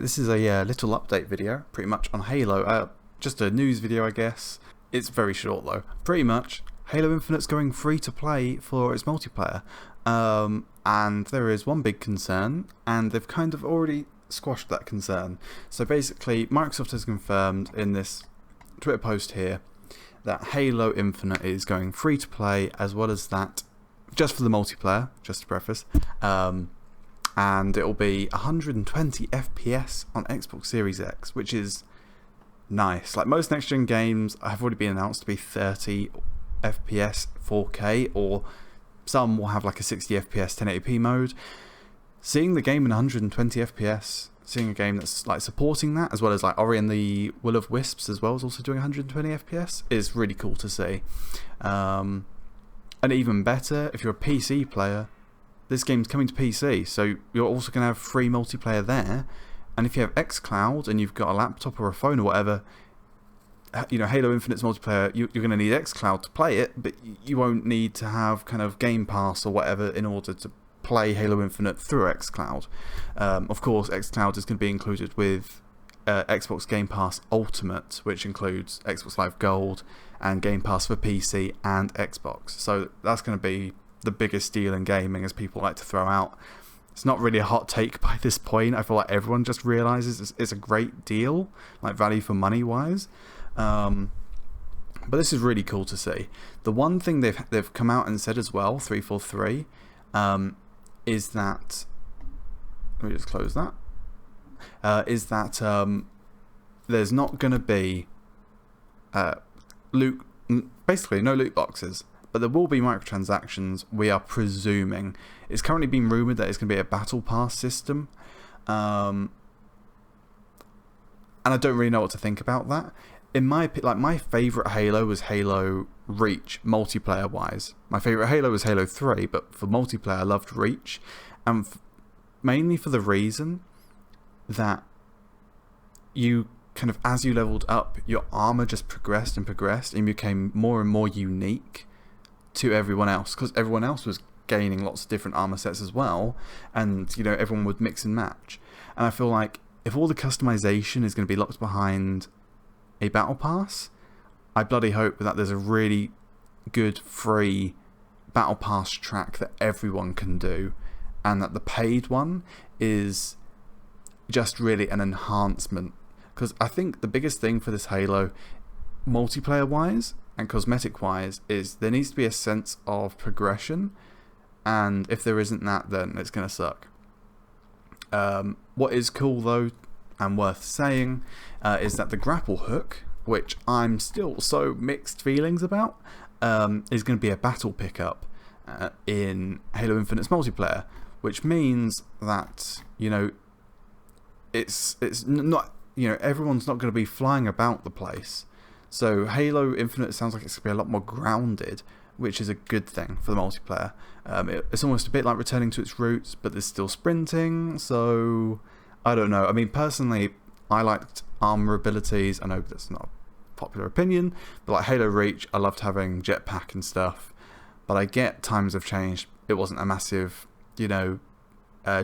this is a little update video, pretty much on Halo. Just a news video, I guess. It's very short though. Pretty much, Halo Infinite's going free to play for its multiplayer. And there is one big concern, and they've kind of already squashed that concern. So basically, Microsoft has confirmed in this Twitter post here that Halo Infinite is going free to play, as well as that, just for the multiplayer, just to preface. And it will be 120 FPS on Xbox Series X, which is nice. Like most next-gen games have already been announced to be 30 FPS 4K, or some will have like a 60 FPS 1080p mode. Seeing the game in 120 FPS, seeing a game that's like supporting that, as well as like Ori and the Will of Wisps as well is also doing 120 FPS, is really cool to see. And even better, if you're a PC player, this game's coming to PC, so you're also going to have free multiplayer there. And if you have xCloud and you've got a laptop or a phone or whatever, you know, Halo Infinite's multiplayer, you're going to need xCloud to play it, but you won't need to have kind of Game Pass or whatever in order to play Halo Infinite through xCloud. Of course, xCloud is going to be included with Xbox Game Pass Ultimate, which includes Xbox Live Gold and Game Pass for PC and Xbox. So that's going to be the biggest deal in gaming, as people like to throw out. It's not really a hot take by this point. I feel like everyone just realizes it's a great deal, like value for money wise. But this is really cool to see. The one thing they've come out and said as well, 343, is that, let me just close that. Is that there's not going to be basically no loot boxes. But there will be microtransactions, we are presuming. It's currently been rumoured that it's going to be a battle pass system. And I don't really know what to think about that. In my opinion, like, my favourite Halo was Halo Reach, multiplayer wise. My favourite Halo was Halo 3, but for multiplayer I loved Reach. And mainly for the reason that you kind of, as you leveled up, your armour just progressed and progressed and became more and more unique to everyone else, because everyone else was gaining lots of different armor sets as well, and you know, everyone would mix and match. And I feel like if all the customization is going to be locked behind a battle pass, I bloody hope that there's a really good free battle pass track that everyone can do, and that the paid one is just really an enhancement. Because I think the biggest thing for this Halo, multiplayer wise and cosmetic wise, is there needs to be a sense of progression, and if there isn't that, then it's going to suck. What is cool though, and worth saying, is that the grapple hook, which I'm still so mixed feelings about, is going to be a battle pickup in Halo Infinite's multiplayer, which means that, you know, it's not, you know, everyone's not going to be flying about the place. So Halo Infinite sounds like it's going to be a lot more grounded, which is a good thing for the multiplayer. It's almost a bit like returning to its roots, but there's still sprinting, so I don't know. I mean, personally, I liked armor abilities. I know that's not a popular opinion, but like Halo Reach, I loved having jetpack and stuff. But I get times have changed. It wasn't a massive, you know,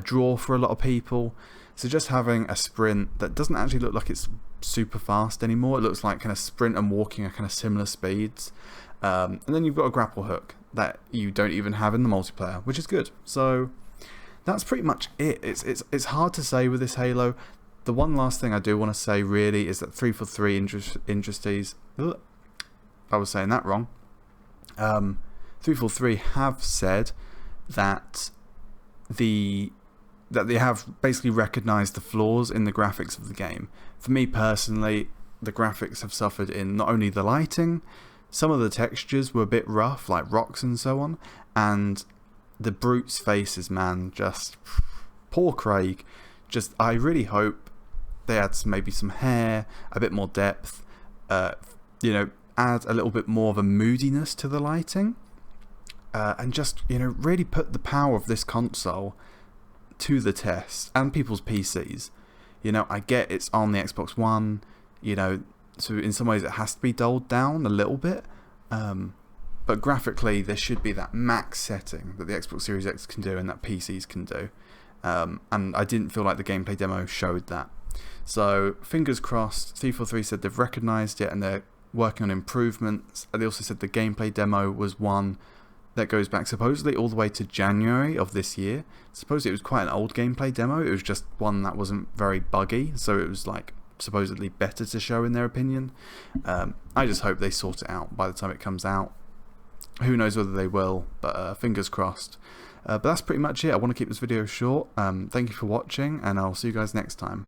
draw for a lot of people. So just having a sprint that doesn't actually look like it's super fast anymore. It looks like kind of sprint and walking are kind of similar speeds. And then you've got a grapple hook that you don't even have in the multiplayer, which is good. So that's pretty much it. It's hard to say with this Halo. The one last thing I do want to say really is that 343 Industries, I was saying that wrong. 343 have said that they have basically recognised the flaws in the graphics of the game. For me personally, the graphics have suffered in not only the lighting, some of the textures were a bit rough, like rocks and so on, and the brutes' faces, man, just poor Craig. Just, I really hope they add maybe some hair, a bit more depth, you know, add a little bit more of a moodiness to the lighting, and just, you know, really put the power of this console to the test, and people's PCs. You know, I get it's on the Xbox One, you know, so in some ways it has to be dulled down a little bit, but graphically there should be that max setting that the Xbox Series X can do and that PCs can do. And I didn't feel like the gameplay demo showed that. So fingers crossed. 343 said they've recognised it and they're working on improvements. They also said the gameplay demo was one that goes back supposedly all the way to January of this year. Supposedly it was quite an old gameplay demo. It was just one that wasn't very buggy, so it was like supposedly better to show in their opinion. I just hope they sort it out by the time it comes out. Who knows whether they will, but fingers crossed. But that's pretty much it. I want to keep this video short. Thank you for watching, and I'll see you guys next time.